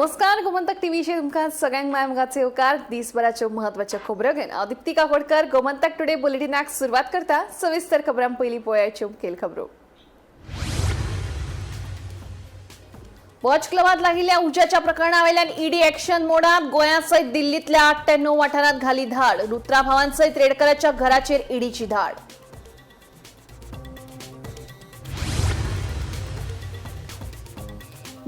नमस्कार, गोमंतक टीव्हीचे तुमकां सगळ्यांक मायमगाचे येवकार. दिसभराच्यो म्हत्वाच्यो खबरो घेवन हांव दीप्ती काकोडकर गोमंतक टुडे बुलेटिनाक सुरवात करता. सविस्तर खबरां पयलीं पळोवयाच्यो मुखेल खबरो. वॉच क्लबात लागिल्ल्या उज्याच्या प्रकरणा वयल्यान ईडी एक्शन मोडात. गोंया सयत दिल्लीतल्या 8 ते 9 वाठारांत घाली धाड. रुत्रा भावां सयत रेडकराच्या घराचेर ईडीची धाड.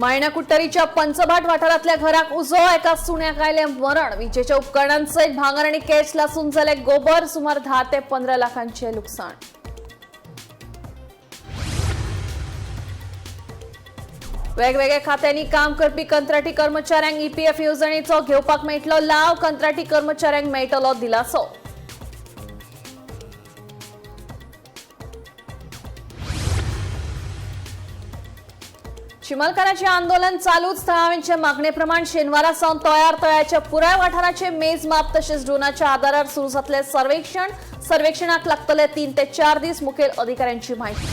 मायणा कुट्टरीच्या पंचभाट वाठारांतल्या घराक उजो. एका सुण्याक आयलें मरण. विजेच्या उपकरणांसयत भांगर आनी कॅश लासून जाले गोबर. सुमार 10 ते 15 लाखांचे लुकसाण. वेगवेगळ्या खात्यांनी काम करपी कंत्राटी कर्मचाऱ्यांक ईपीएफ येवजणेचो घेवपाक मेळटलो लाव. कंत्राटी कर्मचाऱ्यांक मेळटलो दिलासो. चिमलकारांचे आंदोलन चालूच. थळाव्यांचे मागणे प्रमाण शेनवारा सावन तळ्याच्या पुराय वाठाराचे मेजमाप तसेच ड्रोनाच्या आधारार सुरू जातले सर्वेक्षण. सर्वेक्षणाक लागतले 3 ते 4 दीस. मुखेल अधिकाऱ्यांची माहिती.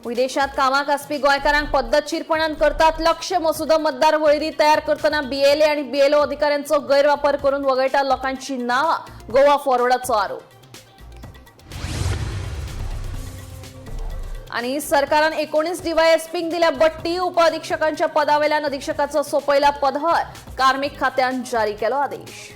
विदेशात कामाक आसपी गोंयकारांक पद्धतशीरपणान करतात लक्ष. मसुदो मतदार वळेरी तयार करतना बीएलए आणि बीएलओ अधिकाऱ्यांचो गैरवापर करून वगळटा लोकांची नावां. गोवा फॉरवर्डाचो आरोप. आणि सरकारान 19 डीवायएसपींक दिल्या बट्टी. उपअधीक्षकांच्या पदावेल्यान अधीक्षकाचो सोपयला पदभार. कार्मिक खात्यान जारी केलो आदेश.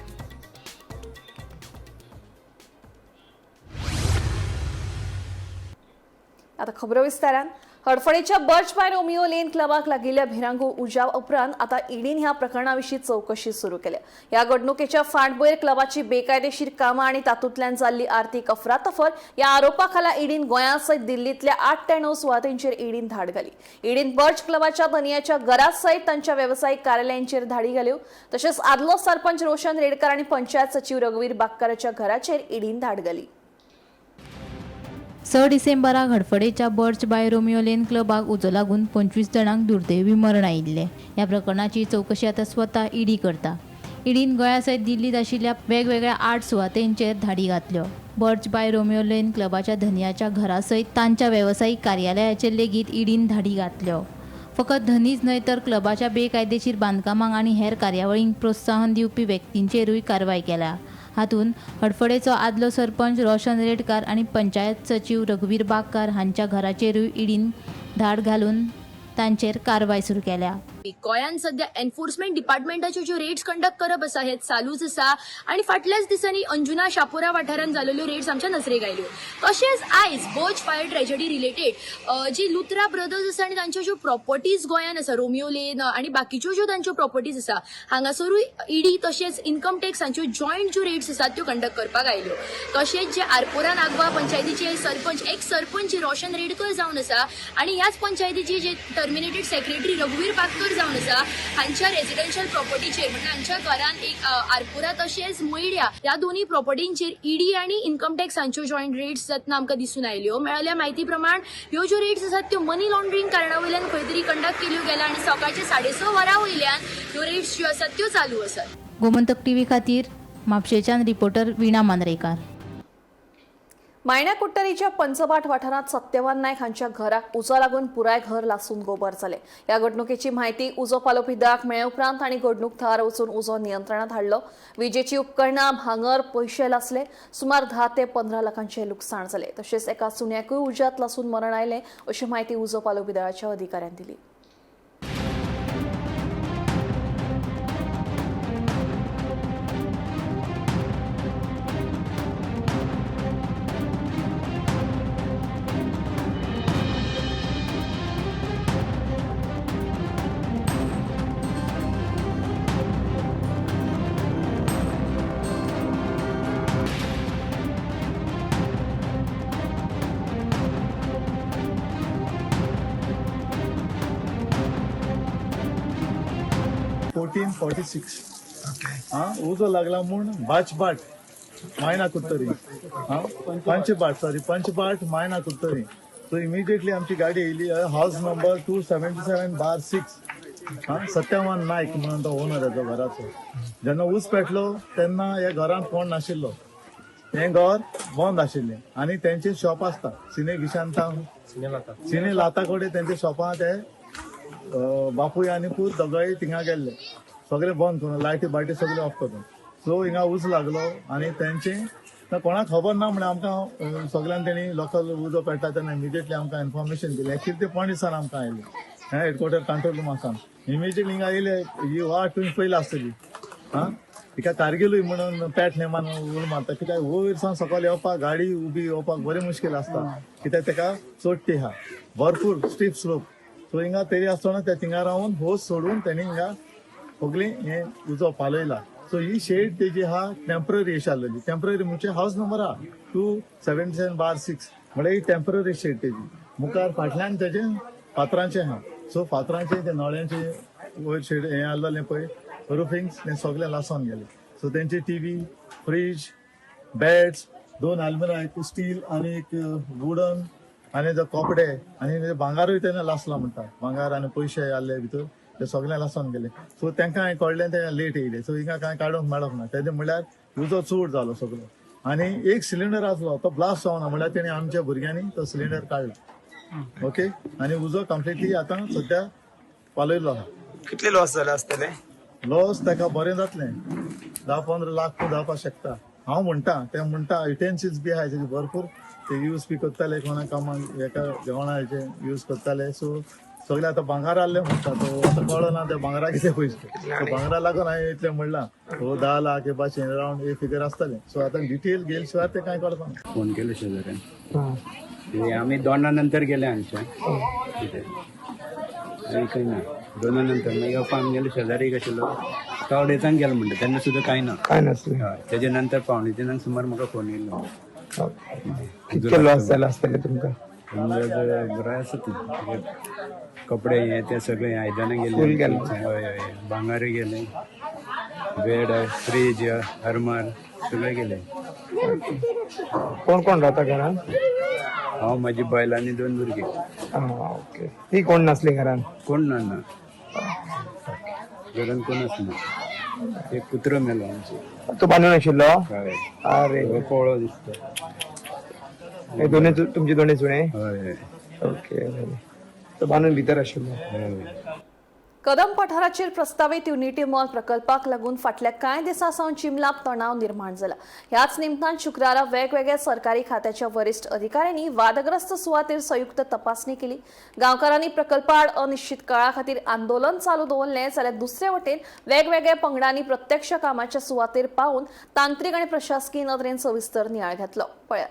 आता खबरो विस्तारान. हडफडेच्या बर्च बाय रोमियो लेन क्लबाक लागिल्ल्या भिरांगू उजाव उपरांत आता ईडीन ह्या प्रकरणाविशीं चौकशी सुरू केल्या. ह्या घडणुकेच्या फाटभुंयेर क्लबाची बेकायदेशीर कामां आणि तातूंतल्यान जाल्ली आर्थीक अफरातफर ह्या आरोपा खाला ईडीन गोंया सयत दिल्लीतल्या 8 ते 9 सुवातींचेर ईडीन धाड घाली. ईडीन बर्च क्लबाच्या धनियाच्या घरा सयत तांच्या वेवसायीक कार्यालयांचेर धाडी घाल्यो. तशेंच आदलो सरपंच रोशन रेडकर आणि पंचायत सचिव रघुवीर बाक्काराच्या घराचेर ईडीन धाड घाली. 6 डिसेंबराक हडफडेच्या बर्च बाय रोमियो लेन क्लबाक उजो लागून 25 जाणांक दुर्दैवी मरण आयिल्लें. ह्या प्रकरणाची चौकशी आतां स्वता ईडी करता. ईडीन गोंया सयत दिल्लीत आशिल्ल्या वेगवेगळ्या 8 सुवातेंचेर धाडी घातल्यो. बर्च बाय रोमियो लेन क्लबाच्या धनियाच्या घरा सयत तांच्या वेवसायीक कार्यालयाचेर लेगीत ईडीन धाडी घातल्यो. फकत धनीच न्हय तर क्लबाच्या बेकायदेशीर बांदकामांक आनी हेर कार्यावळींक प्रोत्साहन दिवपी व्यक्तींचेरूय कारवाय केल्या. हातूंत हडफडेचो आदलो सरपंच रोशन रेडकार आनी पंचायत सचिव रघुवीर बाक्कार हांच्या घराचेरूय ईडीन धाड घालून तांचेर कारवाय सुरू केल्या. गोंयान सध्या एन्फोर्समेंट डिपार्टमेंटाच्यो ज्यो रेड्स कंडक्ट करप आसा हे चालूच आसा आणि फाटल्याच दिसांनी अंजुना शापोरा वाठारांत जाल्ल्यो रेड्स आमच्या नजरेक आयल्यो. तशेंच आयज बर्च फायर ट्रेजेडी रिलेटेड जी लुथरा ब्रदर्स आसा आनी तांच्यो ज्यो प्रॉपर्टीज गोंयान आसा रोमियो लेन आनी बाकीच्यो ज्यो तांच्यो प्रॉपर्टीज आसा हांगासरूय ईडी तशेंच इन्कम टॅक्सांच्यो जॉयंट ज्यो रेड्स आसात त्यो कंडक्ट करपाक आयल्यो. तशेंच जे आरपोरा नागवा पंचायतीचे सरपंच सरपंच रोशन रेडकर जावन आसा आनी ह्याच पंचायतीचे जे टर्मिनेटेड सेक्रेटरी रघुवीर बाक्कर जावन आसा हांच्या रेजिडेन्शियल प्रॉपर्टीचेर म्हणजे हांच्या घरान एक आरपोरा तशेंच मोयड्या ह्या दोन्ही प्रॉपर्टींचेर ईडी आनी इन्कम टॅक्स हांच्यो जॉयंट रेड्स जातना आमकां दिसून आयल्यो. मेळिल्ल्या म्हायती प्रमाण ह्यो ज्यो रेड्स आसात त्यो मनी लॉन्ड्रींग कारणा वयल्यान खंय तरी कंडक्ट केल्यो गेल्या आनी सकाळचे 6:30 वरां वयल्यान ह्यो रेड्स ज्यो आसात त्यो चालू आसात. गोमंतक टीव्ही खातीर म्हापशेच्यान रिपोर्टर विणा मांद्रेकार. मायणा कुट्टरीच्या पंचभाट वाठारांत सत्यवान नायक हांच्या घराक उजो लागून पुराय घर लासून गोबर जाले. ह्या घडणुकेची म्हायती उजो पालोवपी दळाक मेळ्ळे उपरांत तांणी घडणूक थळार वचून उजो नियंत्रणात हाडलो. विजेची उपकरणां, भांगर, पयशे लासले. सुमार 10 ते 15 लाखांचे लुकसाण जाले. तशेंच एका सुन्याकूय उज्यांत लासून मरण आयलें अशी म्हायती उजो पालोवपी दळाच्या अधिकाऱ्यान दिली. उजो लागला म्हूण बाचबाट मायना कुत्तरी पंचबाट मायना कुत्तरी. सो इमिजिएटली आमची गाडी येयली. हाऊस नंबर 277/6 सत्यवान नायक म्हणून तो ओनर आहे घराचो. जेन्ना ऊस पेटलो तेन्ना ह्या घरांत कोण नाशिल्लो. हे घर बंद आशिल्लें आनी तेंचे शॉप आसता सिने गिशांता सिने लाता कडेन तेंचे शॉपां ते बापूय आनी पूत दोगांय थिंगा गेल्ले सगळे बंद करून लायटी बायटी सगळे ऑफ करून. सो हिंगा उज लागलो आनी तेंचे कोणाक खबर ना म्हण आमकां सगळ्यांक तेणी लोकल उजो पेट्टा तेन्ना इमिजिएटली आमकां इन्फॉर्मेशन दिलें. एक्चुअली ते पणसार आमकां आयलें हेडक्वॉर्टर कंट्रोल रूम आसा. इमिजिएटली हिंगा येयले ही वाट तुवें पयली आसतली तिका कारगिलूय म्हणून पॅट नेमान उल मारता कित्याक वयर सावन सकयल येवपाक गाडी उबी येवपाक बरी मुश्कील आसता कित्याक तेका चोडटी आहा भरपूर स्टीप स्लोप. सो हिंगा तरी आसतना ते थिंगा रावन होस सोडून तेणी हिंगा सगळी हे उजो पालयला. सो ही शेड तेजी आहा टेम्पररी अशी आसलेली. टेम्पररी म्हणजे हाऊस नंबर आहा 277/6 म्हणजे ही टेम्पररी शेड तेजी. मुखार फाटल्यान तेजे फातरांचे आहा. सो फातरांचे ते नळ्यांचे वयर शेड हे आसलेले पळय रुफिंग ते सगळे लासोन गेले. सो तेंचे टीव्ही फ्रीज बेड्स 2 आल्मिरा एक स्टील आणि एक वुडन आणि जे कपडे आणि भांगारूय तेन्ना लासला म्हणटा. भांगार आणि पयशे आसले भितर ते सगळे लासोन गेले. सो तेंकां हांवें कळलें ते लेट येयले. सो हिंगा कांय काडूंक मेळोंक ना. तेजे म्हणल्यार उजो चड जालो सगळो आणि एक सिलिंडर आसलो तो ब्लास्ट जावना म्हणल्यार तेणी आमच्या भुरग्यांनी तो सिलिंडर काडलो. ओके आणि उजो कंप्लिटली आतां सद्या पालयलो आहा. कितले लॉस जाले आसतले? लॉस ताका बरें जातलें 10-15 लाख जावपाक शकता. हांव म्हणटा ते म्हणटा युटेन्सिल्स बी आहाय तेजे भरपूर ते यूज बी करताले कोणा कामाक एका जेवणाचे यूज करताले. सो सगळे आतां भांगार आहले म्हणटा तो आतां कळना ते भांगरा कितें पयशे भांगरा लागून हांवें इतलें म्हणलां 10 लाख हे भाशेन अरावंड हे फिगर आसतलें. सो आतां डिटेल गेले शिवाय ते कांय कळपाना. फोन केलो शेजाऱ्यान आम्ही 2 नंतर गेले हांगच्यान काही ना 2 नंतर मागीर येवपा आमी गेलो शेजारी आशिल्लो तो अडेचांक गेलो म्हणटा तेन्ना सुद्दां कांय ना काय नसले. हय तेजे नंतर 2:45 सुमार म्हाका फोन येयलो. कितके लॉस जाले आसतले तुमकां? बरें आसा ती कपडे हे ते सगळे आयदनां फुल गेले. गेले. हय हय भांगारूय गेले बेड फ्रीज हरमार सगळे गेले. कोण कोण राहता घरान? हांव म्हाजी बायल आनी 2 भुरगे. ओके. ती कोण नसली घरान? कोण ना घरान कोणच ना. एक कुत्रो मेलो आमचो. तो बांदून आशिल्लो? हय अरे हो पळो दिसता. हे दोन्ही तुमचे दोन्ही जुने? हय ओके. तो बांदून भितर आशिल्लो. हय कदम पठाराचेर प्रस्तावित युनिटी मॉल प्रकल्पाक लागून फाटल्या कांय दिसां सावन चिंबलाक तणाव निर्माण जाला. ह्याच निमतान शुक्रारा वेगवेगळ्या सरकारी खात्याच्या वरिष्ठ अधिकाऱ्यांनी वादग्रस्त सुवातेर संयुक्त तपासणी केली. गांवकारांनी प्रकल्पाआड अनिश्चित काळा खातीर आंदोलन चालू दवरलें जाल्यार दुसरे वटेन वेगवेगळ्या पंगडांनी प्रत्यक्ष कामाच्या सुवातेर पावून तांत्रीक आनी प्रशासकीय नदरेन सविस्तर नियाळ घेतलो. पळयात.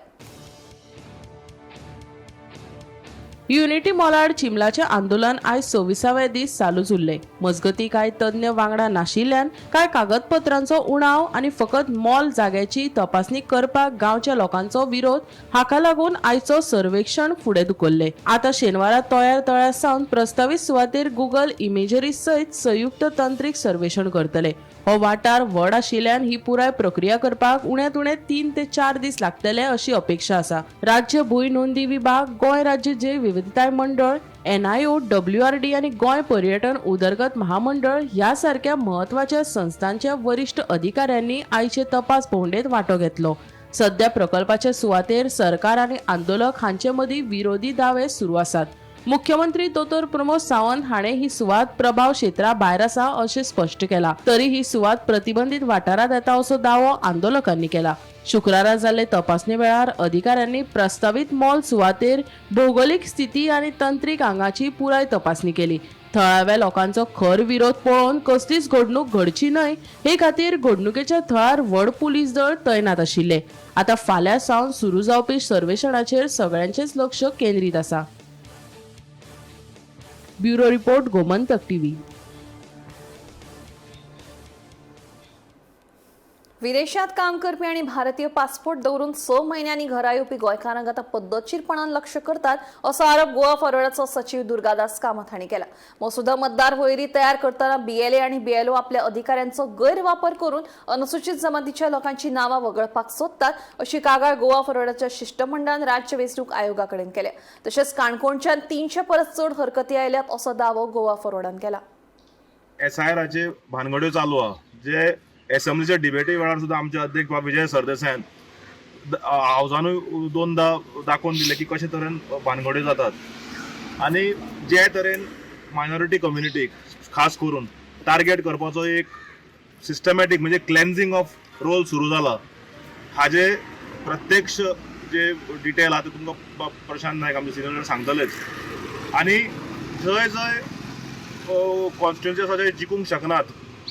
युनिटी मॉलाड चिंबलाचे आंदोलन आयज 26वे दीस चालूच उरले. मजगती कांय तज्ञ वांगडा नाशिल्ल्यान कांय कागदपत्रांचो उणाव आनी फकत मॉल जाग्याची तपासणी करपाक गांवच्या लोकांचो विरोध हाका लागून आयचो सर्वेक्षण फुडें धुकल्ले. आता शेनवारा तळ्या सावन प्रस्तावित सुवातेर गुगल इमेजरी सयत संयुक्त तंत्रीक सर्वेक्षण करतले. हो वाठार व्हड आशिल्ल्यान ही पुराय प्रक्रिया करपाक उण्यांत उणे 3 ते 4 दीस लागतले अशी अपेक्षा आसा. राज्य भूंय नोंदी विभाग, गोंय राज्य जैव विविधताय मंडळ, NIO, WRD आनी गोंय पर्यटन उदरगत महामंडळ ह्या सारख्या महत्वाच्या संस्थांच्या वरिष्ठ अधिकाऱ्यांनी आयचे तपास भोंवडेंत वांटो घेतलो. सध्या प्रकल्पाच्या सुवातेर सरकार आनी आंदोलक हांचे मदीं विरोधी दावे सुरू आसात. मुख्यमंत्री दोतोर प्रमोद सावंत हाणें ही सुवात प्रभाव क्षेत्रा भायर आसा अशें स्पश्ट केला. तरी ही सुवात प्रतिबंधीत वाठारांत येता असो दावो आंदोलकांनी केला. शुक्रारा जाल्ले तपासणे वेळार अधिकाऱ्यांनी प्रस्तावित मॉल सुवातेर भौगोलीक स्थिती आनी तंत्रीक आंगाची पुराय तपासणी केली. थळाव्या लोकांचो खर विरोध पळोवन कसलीच घडणूक घडची न्हय हे खातीर घडणुकेच्या थळार व्हड पुलीस दळ तैनात आशिल्ले. आता फाल्यां सावन सुरू जावपी सर्वेक्षणाचेर सगळ्यांचेच लक्ष केंद्रीत आसा. Bureau report, Gomantak TV. विदेशात काम करपी आणि भारतीय पासपोर्ट दवरून 6 महिन्यांनी घरा येवपी गोंयकारांक आतां पद्दतशीरपणान लक्ष करतात असो आरोप गोवा फॉरवर्डाचो सचिव दुर्गादास कामत हांणी केला. मसुदा मतदार वळेरी तयार करतना BLA आणि BLO आपल्या अधिकाऱ्यांचो गैरवापर करून अनुसूचित जमातीच्या लोकांची नावां वगळपाक सोदतात अशी कागाळ गोवा फॉरवर्डाच्या शिष्टमंडळान राज्य वेंचणूक आयोगा कडेन केल्या. तशेंच काणकोणच्यान 300 परस चड हरकती आयल्यात असो दावो गोवा फॉरवर्डान केला. SIRचे भानगड्यो चालू आहा जे असेंब्लीच्या डिबेटी वेळार सुद्दां आमचे अध्यक्ष विजय सरदेसायन हावजानूय 2दा दाखोवन दिले की कशे तरेन भानगड्यो जातात. आनी जे तरेन मायनॉरिटी कम्युनिटीक खास करून टार्गेट करपाचो एक सिस्टमॅटीक म्हणजे क्लेन्झिंग ऑफ रोल सुरू जाला. हाजे प्रत्यक्ष जे डिटेल आहा ते तुमकां प्रशांत नायक आमचे सिनियर सांगतलेच. आनी जंय जंय कॉन्स्टिट्युएन्सी आसा जे जिखूंक शकनात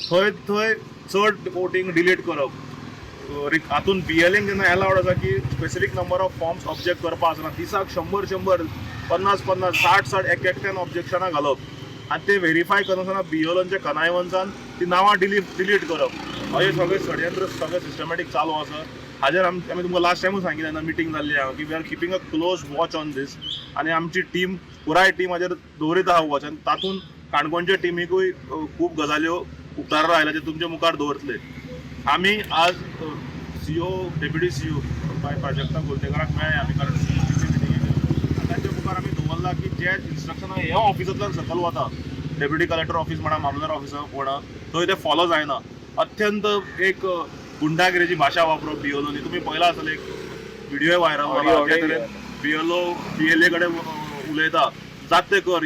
थंय थंय चड वोटींग डिलीट करप. हातून BLAक जेन्ना अलावड आसा की specific number of forms object करपा आसना, दिसाक 100 50 60 एकट्यान ऑब्जेक्शनां घालप आनी ते व्हेरीफाय करनासतना BLOच्या कनायवंचान ती नांवां डिलीट करप. अशें सगळें षडयंत्र सगळें सिस्टमॅटीक चालू आसा. हाजेर आमी तुमकां लास्ट टायमूच सांगिल्लें ना मिटींग जाल्ली हांव की we are keeping a close watch on this. आनी आमची टीम पुराय टीम हाजेर दवरीत आहा वॉच. आनी तातूंत काणकोणच्या टिमीकूय खूब गजाल्यो उक्ताडार आयल्या जे तुमच्या मुखार दवरतले. आमी आज CEO डेप्युटी CEO प्राजक्ता गोलतेकाराक मेळ्ळे आमी, कारण तांच्या मुखार आमी दवरला की जे इन्स्ट्रक्शनां ह्या ऑफिसांतल्यान सकयल वता, डेप्युटी कलेक्टर ऑफिस म्हणा, मामलेदार ऑफिस म्हणा, थंय ते फॉलो जायना. अत्यंत एक गुंडागिरीची भाशा वापरप BLOनी. तुम्ही पळयला आसतलें एक व्हिडिओ व्हायरल जाला PLA कडेन उलयता, जात ते कर,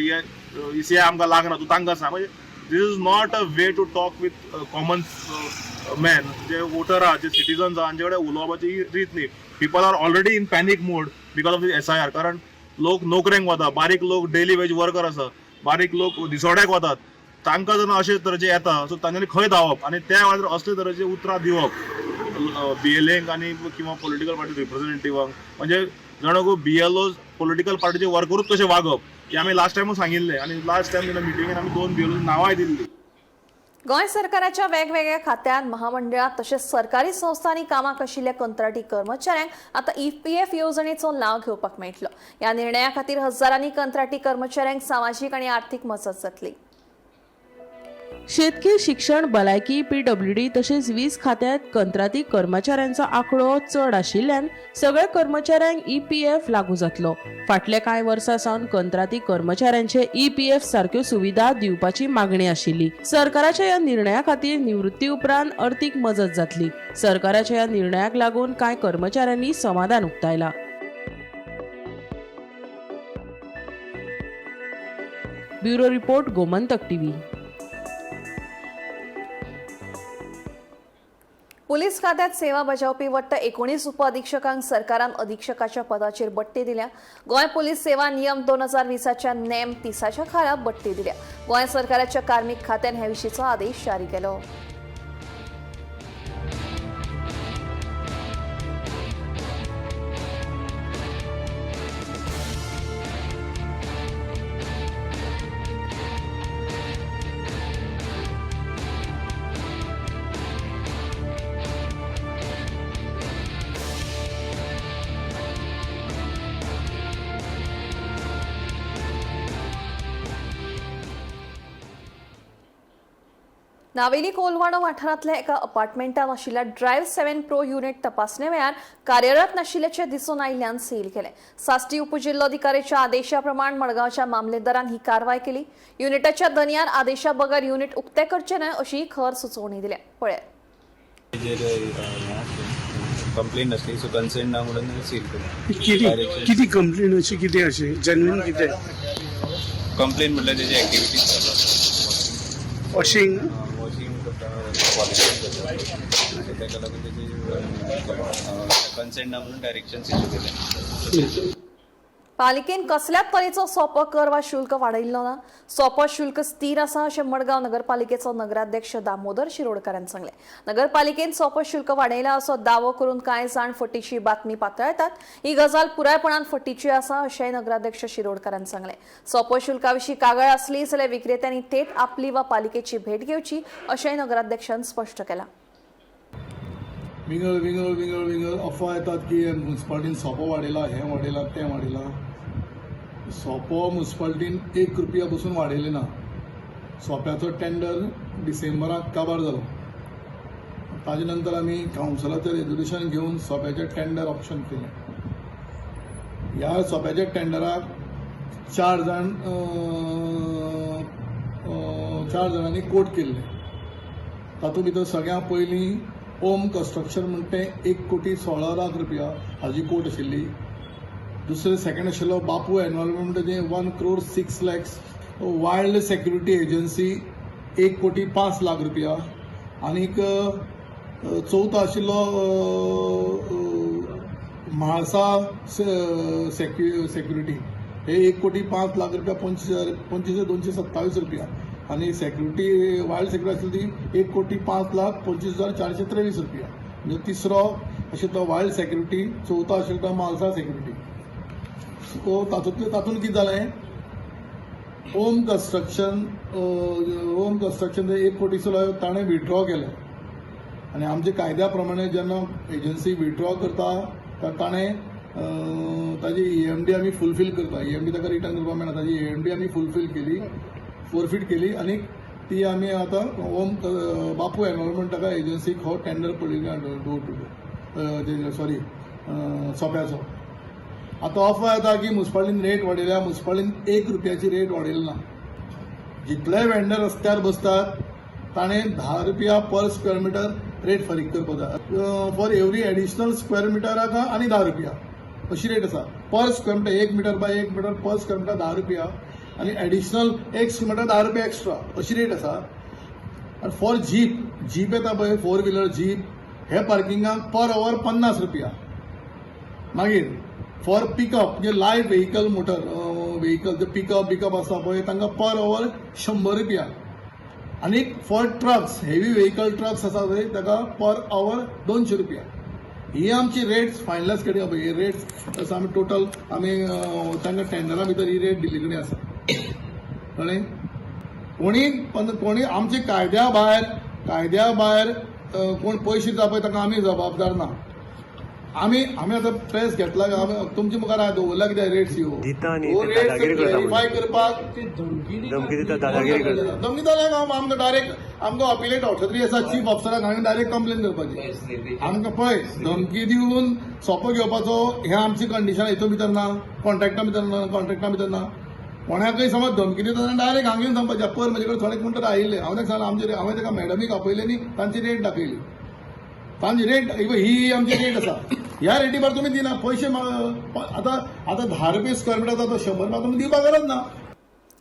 ECI आमकां लागना, तूं तांकां सांग. म्हणजे this is not a way to talk with common man. जे वोटर आहा, जे सिटीजन्स आहा, हांचे कडेन उलोवपाची ही रीत न्ही. People are already in panic mode because of this SIR. कारण लोक नोकरेंक वता, बारीक लोक डेली वेज वर्कर आसा, बारीक लोक दिसोड्याक वतात, तांकां जेन्ना अशे तरेचे येता सो तांच्यांनी खंय धांवप आनी त्या वेळार असले तरेचे उतरां दिवप BLAक आनी किंवा पॉलिटिकल पार्टी रिप्रेझेंटेटिव्हांक. म्हणजे जाणो BLO पॉलिटिकल पार्टीचे वर्करूच कशे वागप हे आमी लास्ट टायमूच सांगिल्लें. आनी लास्ट टायम जेन्ना मिटिंगेन आमी 2 BLOची नांवांय दिल्लीं. गोंय सरकाराच्या वेगवेगळ्या खात्यांत, महामंडळात तशेंच सरकारी संस्थांनी कामाक आशिल्ल्या कंत्राटी कर्मचाऱ्यांक आतां EPF येवजणेचो लाव घेवपाक मेळटलो. ह्या निर्णया खातीर हजारांनी कंत्राटी कर्मचाऱ्यांक सामाजीक आनी आर्थीक मजत जातली. शेतकी, शिक्षण, भलायकी, PWD तसेच 20 खात्यात कंत्राटी कर्मचाऱ्यांचो आंकडो चड आशिल्ल्यान सगळ्या कर्मचाऱ्यांक EPF लागू जातलो. फाटल्या कांय वर्सां सावन कंत्राटी कर्मचाऱ्यांचे EPF सारक्यो सुविधा दिवपाची मागणी आशिल्ली. सरकाराच्या ह्या निर्णया खातीर निवृत्ती उपरांत अर्थीक मजत जातली. सरकाराच्या ह्या निर्णयाक लागून कांय कर्मचाऱ्यांनी समाधान उक्तायला. Bureau report, Gomantak TV. Police खात्यात सेवा बजावपी वट्ट 19 उपअधीक्षकांक सरकारान अधीक्षकाच्या पदाचेर बडटी दिल्या. गोंय पुलीस सेवा नियम 2020च्या नेम 30च्या खाला बडटी दिल्या. गोंय सरकाराच्या कार्मिक खात्यान हे विशींचो आदेश जारी केलो. नावेली कोलवाडो वाठारांतल्या एका अपार्टमेंटात आशिल्ल्या ड्रायव्ह 7 प्रो युनिट तपासणे वेळार कार्यरत नाशिल्ल्याचे दिसून आयिल्ल्यान सील केले. साश्टी उपजिल्लोधिकाऱ्याच्या आदेशा प्रमाण मडगांवच्या मामलेदारान ही कारवाय केली. युनिटाच्या दनयार आदेशा बगर युनिट उक्ते करचे न्हय अशी खर सुचोवणी दिल्या. पळय कंप्लेंट असली सो कन्सेंट ना म्हणून सील केली. किती कंप्लेंट अशी किती अशी जेन्युइन किती कंप्लेंट म्हटल्यार तेजी ऍक्टिव्हिटीज चालू वॉशिंग ताका लागून तेजी कन्सेंट ना म्हणून डायरेक्शन्स इश्यू केले. पालिकेन कसल्याच तरेचो सोपो कर वा शुल्क वाडयल्लो ना. सोपो शुल्क स्थिर आसा अशें मडगांव नगरपालिकेचो नगराध्यक्ष दामोदर शिरोडकारान सांगलें. नगरपालिकेन सोपो शुल्क वाडयला असो दावो करून कांय जाण फटीची बातमी पातळटात. ही गजाल पुरायपणान फटीची आसा अशेंय नगराध्यक्ष शिरोडकारान सांगलें. सोपो शुल्का विशीं कागाळ आसली जाल्यार विक्रेत्यांनी थेट आपली वा पालिकेची भेट घेवची अशेंय नगराध्यक्षान स्पश्ट केलां. विंगळ अफवा येतात की म्युन्सिपाल्टीन सोपो वाडयला, हें वाडयलां, तें वाडयलां. सोपो म्युन्सिपाल्टीन 1 रुपया पसून वाडयले ना. सोप्याचो टेंडर डिसेंबराक काबार जालो. ताजे नंतर आमी कावन्सिलाचें रेजोल्युशन घेवन सोप्याचें टेंडर ऑप्शन केलें. ह्या सोप्याच्या टेंडराक 4 जाणांनी कोट केल्ले. तातूंत भितर सगळ्यां पयलीं ओम कन्स्ट्रक्शन म्हणटा तें 1,16,00,000 रुपया हाजी कोट आशिल्ली. दुसरें सेकंड आशिल्लो बापू एनवायरमेंट जें 1,06,00,000 वायल्ड सेक्युरिटी एजन्सी 1,05,00,000 रुपया आनीक चवथो आशिल्लो म्हाळसा सेक्युरिटी हे 1,05,00,000 रुपया 25,227 रुपया आणि सेक्युरिटी वायल्ड सेक्युरिटी आशिल्ली ती 1,05,25,423 रुपया. म्हणजे तिसरो आशिल्लो वायल्ड सेक्युरिटी, चवथो आशिल्लो म्हाळसा सेक्युरिटी. सो तातूंत कितें जालें, होम कन्स्ट्रक्शन 1 कोटी ताणें विथड्रॉ केलें आनी आमच्या कायद्या प्रमाणे जेन्ना एजन्सी विथड्रॉ करता ताणें ताजी EMD आमी फुलफील करता. EMD ताका रिटर्न करपाक मेळना. ताजी EMD आमी फुलफील केली, फोरफीट केली आनी ती आमी आतां होम बापू एनवायरमेंट ताका एजन्सीक हो टेंडर पडिल्लो डोर टू डोर सॉरी सोप्याचो. आतां ऑफर येता की मुन्सिपालिटीन रेट वाडयल्या. मुन्सिपालिटीन 1 रुपयाची रेट वाडयली ना. जितले वेंडर रस्त्यार बसतात ताणें 10 रुपया पर स्क्वेअर मिटर रेट फारीक करपाक जाय. फॉर एवरी एडिशनल स्क्वेअर मिटराक आनी 10 रुपया अशी रेट आसा. पर square metre 1 metre by 1 metre पर स्क्वेअर मिटर 10 रुपया आनी एडिशनल 1 स्क्वेअर मिटर 10 रुपया एक्स्ट्रा अशी रेट आसा. आनी फॉर जीप येता पळय 4 व्हिलर जीप हे पार्किंगाक पर अवर 50 रुपया. मागीर फॉर पिकअप म्हणजे लायट व्हेकल मोटर व्हेकल जे पिकअप आसा पळय तांकां पर अवर 100 रुपया. आनी for trucks heavy vehicle trucks आसा पळय ताका पर अवर 200 रुपया. ही आमची रेट्स फायनलायज केली पळय. ही रेट्स आमी टोटल आमी तांकां टेंडरा भितर ही रेट दिल्ली आसा. कळ्ळें. कोणी आमचे कायद्या भायर कोण पयशे दिता पळय ताका आमी जबाबदार ना. आमी आतां प्रेस घेतला तुमचे मुखार दवरला कित्याक रेट्स ह्यो व्हेरीफाय करपाक धमकी दिता. आमकां डायरेक्ट आमकां अपिलेट ऑथॉरिटी आसा चीफ ऑफिसराक हांवें डायरेक्ट कंप्लेन करपाची. आमकां पळय धमकी दिवन सोंपो घेवपाचो हें आमची कंडिशन हितून भितर ना, कॉन्ट्रॅक्टा भितर ना. कोणाकय समज धमकी दिता जाल्यार डायरेक्ट हांवें सांगपाचें पर म्हजे कडेन थोडे कोण तर आयिल्ले हांवें ताका सांगलें हांवें ताका मॅडमीक आपयलें न्ही तांची रेट दाखयली. तांची रेट ही आमची रेट आसा. ह्या रेटी भायर तुमी दिना पयशे. आतां 10 रुपया स्क्वेअर मिटर जाता 100 रुपया तुमी दिवपाक गरज ना.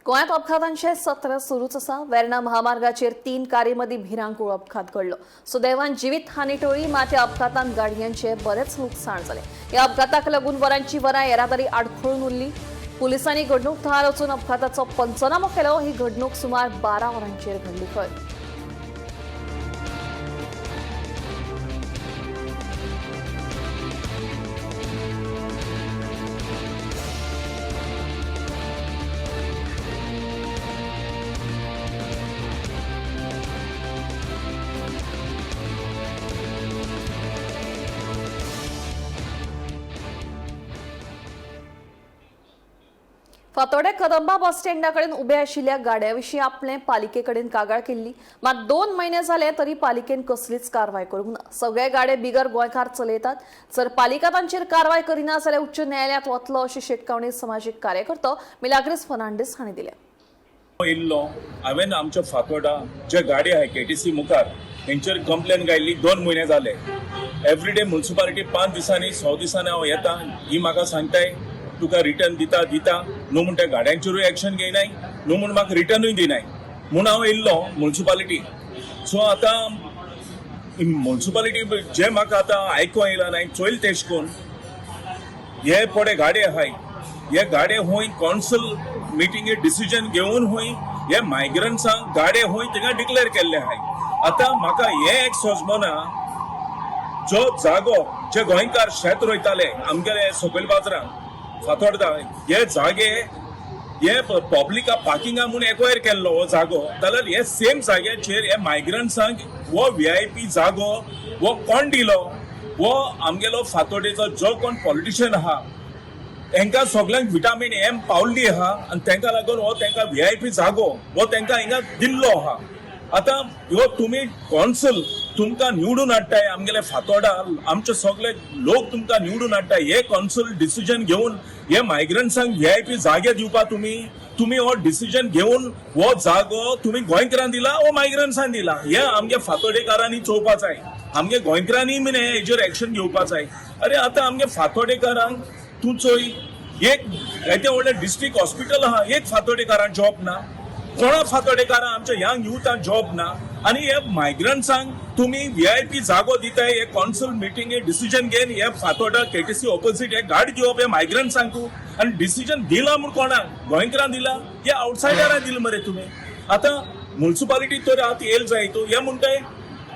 गोंयांत अपघातांचे सत्र सुरूच आसा. वेर्णा महामार्गाचेर 3 कारमदी भिरांकूळ अपघात घडलो. सुदैवान जिवीत हानी टळ्ळी, मात ह्या अपघातांत गाडयांचे बरेच लुकसाण जालें. ह्या अपघाताक लागून वरांची वरां येरादारी आडखळून उरली. पुलिसांनी घडणूक थळार वचून अपघाताचो पंचनामो केलो. ही घडणूक सुमार 12 वरांचेर घडली. खंय फातोर्डे कदंबा बस स्टँडा कडेन उबे आशिल्ल्या गाड्याविशीं आपले पालिके कडेन कागाळ केल्ली. मात 2 म्हयने जाले तरी पालिकेन कसलीच कारवाय करूंक ना. सगळे गाडे बिगर गोंयकार चलयतात. जर पालिका तांचेर कारवाय करिना जाल्यार उच्च न्यायालयात वतलो अशी शिटकावणी समाजीक कार्यकर्तो मिलाग्रीस फर्नांडीस हांणी दिल्या. हांवें आमच्या फातोर्डा जे गाडी आहाय KTC मुखार हेंचेर कंप्लेन गायल्ली 2 म्हयने जाले. एवरीडे म्युन्सिपालिटी 5 दिसांनी 6 दिसांनी हांव येता. ही म्हाका सांगताय तुका रिटर्न दिता न्हू म्हण त्या गाड्यांचेरूय एक्शन घेयनाय न्हू म्हण म्हाका रिटर्नूय दिनाय म्हूण हांव येयल्लो म्युन्सिपालिटी. सो आतां म्युन्सिपालिटी जे म्हाका आतां आयकूं येयला ना चोयल तेश कोन हे पडे गाडे आहाय हे गाडे हूंय कौन्सिल मिटिंगे डिसिजन घेवन हूंय हे मायग्रंट्सांक गाडे हूंय थिंगा डिक्लेअर केल्ले आहाय. आतां म्हाका हे एक सोजमना जो जागो जे गोंयकार शेत रोयताले आमगेले सकयल बाजारांत फातोर्डा हे जागे हे पब्लिका पार्किंगा म्हणून एक्वायर केल्लो हो जागो जाल्यार हे सेम जाग्याचेर हे मायग्रंट्सांक हो VIP जागो हो कोण दिलो हो आमगेलो फातोर्डेचो जो कोण पॉलिटिशियन आहा तांकां सगळ्यांक विटामीन M पावल्ली आहा आनी तांकां लागून हो तांकां VIP जागो हो तांकां हिंगा दिल्लो आहा. आतां ह्यो तुमी कौन्सिल तुमकां निवडून हाडटाय आमगेले फातोर्डा आमचे सगळे लोक तुमकां निवडून हाडटाय. हे कौन्सिल डिसिजन घेवन हे मायग्रंट्सांक VIP जागे दिवपा तुमी हो डिसिजन घेवन हो जागो तुमी गोंयकारांक दिला हो मायग्रंट्सांक दिला. हे आमगे फातोर्डेकारांनी चोवपा जाय. आमगे गोंयकारांनी बीन हेजेर एक्शन घेवपा जाय. अरे आतां आमगे फातोर्डेकारांक तूं चोय एक येते व्हडले डिस्ट्रिक्ट हॉस्पिटल आहा एक फातोडेकारांक जॉब ना, कोणा फातोडेकारांक आमच्या यंग युथांक जॉब ना, आणि हे मायग्रंट्सांक तुम्ही VIP जागो दिताय, हे कौन्सिल मिटिंगे डिसिजन घेन हे फातोडा KTC ऑपोजिट हे गाडी दिवप हे मायग्रंट्सांकू, आणि डिसिजन दिला म्हणून कोणाक गोंयकारांक दिला हे आउटसायडरांक दिला मरे तुम्ही. आता म्युन्सिपालिटी तर आतां येल जाय तो हे म्हणटाय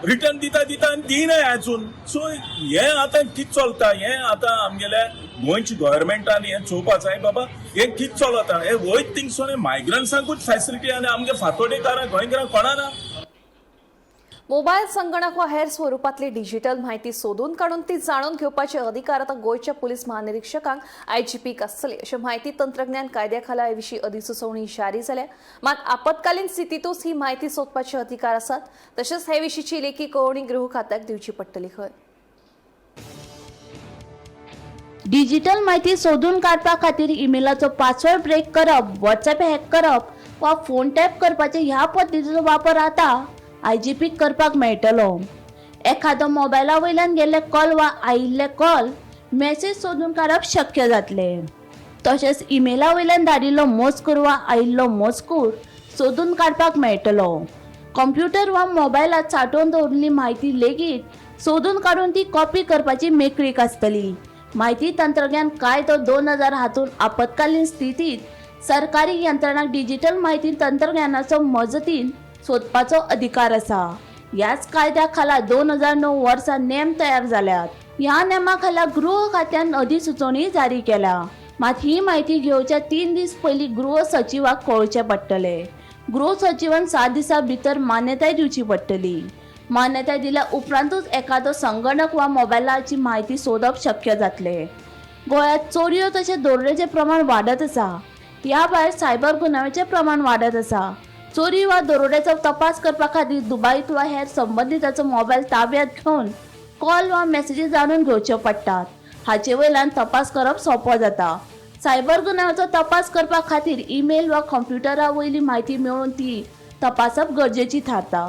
रिटर्न दिता आणि दिनाय अजून. सो हे आता कित चलता, हे आता आमगेल्या गोंयची गव्हर्नमेंटान हे चोवपा जाय बाबा हे कित चलता. हे वयत थिंगसोन मायग्रंट्सांकूच फॅसिलिटी आनी आमगे फातोडेकारांक गोंयकारांक कोणाना. मोबाईल, संगणक वा हेर स्वरूपातली डिजिटल माहिती सोदून काढून ती जाणून घेवपाचे अधिकार आता गोयच्या पोलीस महानिरीक्षकांक IGPक आसतले अशें माहिती तंत्रज्ञान कायद्याखाला हे विशीं अधिसुचोवणी जारी जाल्या. मात आपतकालीन स्थितीतूच ही माहिती सोदपाचे अधिकार आसात. तशेंच हे विशींची लेखी कळवणी गृह खात्याक दिवची पडटली. खंय डिजिटल माहिती सोदून काडपा खातीर ईमेलाचो पासवर्ड ब्रेक करप, WhatsApp हॅक करप वा फोन टॅप करपाचे ह्या पद्दतीचो वापर आता IGPक करपाक मेळटलो. एखादो मोबायला वयल्यान गेल्ले कॉल वा आयिल्ले कॉल, मेसेज सोदून काडप शक्य जातले. तशेंच ईमेला वयल्यान धाडिल्लो मजकूर वा आयिल्लो मजकूर सोदून काडपाक मेळटलो. कॉम्प्युटर वा मोबायलात सांठोवन दवरिल्ली म्हायती लेगीत सोदून काडून ती कॉपी करपाची मेकळीक आसतली. माहिती तंत्रज्ञान कायदो 2000 हातून आपतकालीन स्थितीत सरकारी यंत्रणांक डिजिटल माहिती तंत्रज्ञानाचो मजतीन सोदपाचो अधिकार आसा. ह्याच कायद्या खाला 2009 वर्सा नेम तयार जाल्यात. ह्या नेमा खाला गृह खात्यान अधिसुचोवणी जारी केल्या. मात ही माहिती घेवच्या 3 दीस पयलीं गृह सचिवाक कळोवचें पडटलें. गृह सचिवान 7 दिसां भितर मान्यताय दिवची पडटली. मान्यताय दिल्या उपरांतूच एखादो संगणक वा मोबायलाची माहिती सोदप शक्य जातले. गोंयांत चोरयो तशें दरोडेचें प्रमाण वाडत आसा. ह्या भायर सायबर गुन्यांवाचें प्रमाण वाडत आसा. चोरी वा दरोड्याचो तपास करपा खातीर दुबाईत वा हेर संबंधिताचो मोबायल ताब्यात घेवन कॉल वा मेसेजी जाणून घेवच्यो पडटात. हाचे वयल्यान तपास करप सोंपो जाता. सायबर गुन्यांवाचो तपास करपा खातीर ईमेल वा कंप्युटरा वयली माहिती मेळोवन ती तपासप गरजेची थारता.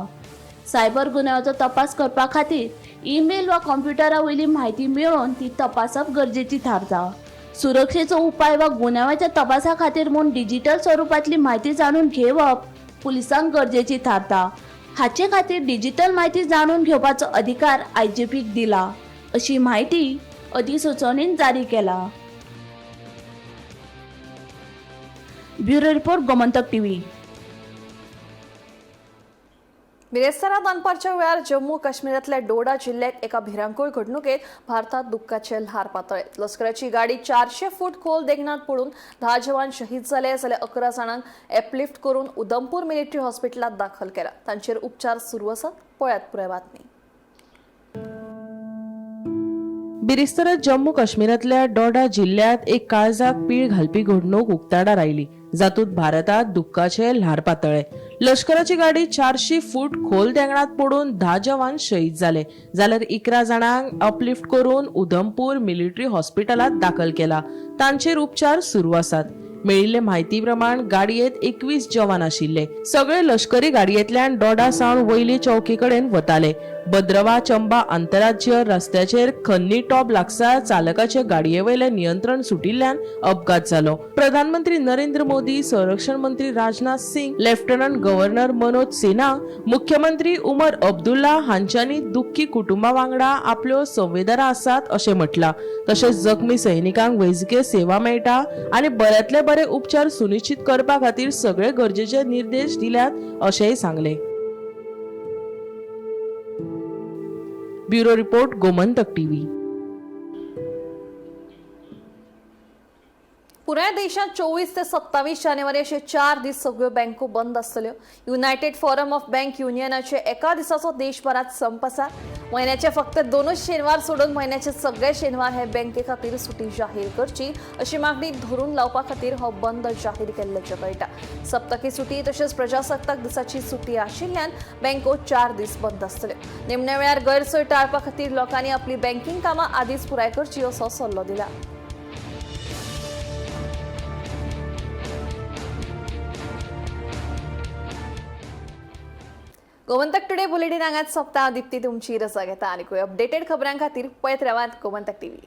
सायबर गुन्यांवाचो तपास करपा खातीर ईमेल वा कंप्युटरा वयली माहिती मेळोवन ती तपासप गरजेची थारता. सुरक्षेचो उपाय वा गुन्यांवाच्या तपासा खातीर म्हूण डिजिटल स्वरूपातली माहिती जाणून घेवप पुलिसांक गरजेची थारता. हाचे खातीर डिजिटल माहिती जाणून घेवपाचो अधिकार IGPक दिला अशी माहिती अधिसुचोवणीन जारी केला. Bureau report, Gomantak TV. बिरेस्तारा दनपारच्या वेळार जम्मू काश्मीरातल्या डोडा जिल्ह्यात एका भिरांकूळ घडणुकेत भारतात दुःखाचे ल्हार पातळ्ळेत. लष्कराची गाडी 400 फूट खोल देगणात पडून 10 जवान शहीद झाले जाल्यार 11 जाणांक एपलिफ्ट करून उधमपूर मिलिटरी हॉस्पिटलात दाखल केला. तांचेर उपचार सुरू आसात. पळयात पुराय बातमी. बिरेस्तारा जम्मू काश्मीरातल्या डोडा जिल्ह्यात एक काळजाक पीळ घालपी घडणूक उक्ताडार आयली, जातूंत भारतात दुःखाचे ल्हार पातळ्ळे. लष्कराची गाडी 400 फूट खोल देंगणात पडून 10 जवान शहीद झाले जाल्यार 11 जाणांक अपलिफ्ट करून उधमपूर मिलिटरी हॉस्पिटलात दाखल केला. तांचेर उपचार सुरू आसात. मेळिल्ले म्हायती प्रमाण गाडयेंत 21 जवान आशिल्ले. सगळे लष्करी गाडयेंतल्यान डोडा सावन वयली चौकी कडेन वताले. भद्रवा चंबा आंतरराज्य रस्त्याचेर खन्नी टॉप लागसार चालकाचे गाडये वयले नियंत्रण सुटिल्ल्यान अपघात जालो. प्रधानमंत्री नरेंद्र मोदी, संरक्षण मंत्री राजनाथ सिंग, लेफ्टनंट गव्हर्नर मनोज सिन्हा, मुख्यमंत्री उमर अब्दुल्ला हांच्यांनी दुःखी कुटुंबा वांगडा आपल्यो संवेदना आसात अशें म्हटलां. तशेंच जखमी सैनिकांक वैजकी सेवा मेळटा आनी बऱ्यांतले बरे उपचार सुनिश्चित करपा खातीर सगळे गरजेचे निर्देश दिल्यात अशेंय सांगले. Bureau report, Gomantak TV. पुऱ्या देशात 24 ते 27 जानेवारी असे 4 दीस सगळ्यो बँको बंद आसतल्यो. युनायटेड फोरम ऑफ बँक युनियनाचे एका दिसाचो देशभरात संप आसा. महिन्याचे फक्त 2च शेनवार सोडून महिन्याचे सगळे शेनवार हे बँके खातीर सुटी जाहीर करची अशी मागणी धरून लावपा खातीर हो बंद जाहीर केल्ल्याचें कळटा. सप्तकी सुटी तशेंच प्रजासत्ताक दिसाची सुटी आशिल्ल्यान बँको 4 दीस बंद आसतल्यो. निमण्या वेळार गैरसोय टाळपा खातीर लोकांनी आपली बँकिंग कामां आदींच पुराय करची असो सल्लो दिला. गोमंतक टुडे बुलेटिन हांगाच सोंपता. दिप्ती तुमची रजा घेता. आनी अपडेटेड खबरां खातीर पळयत रावात गोमंतक TV.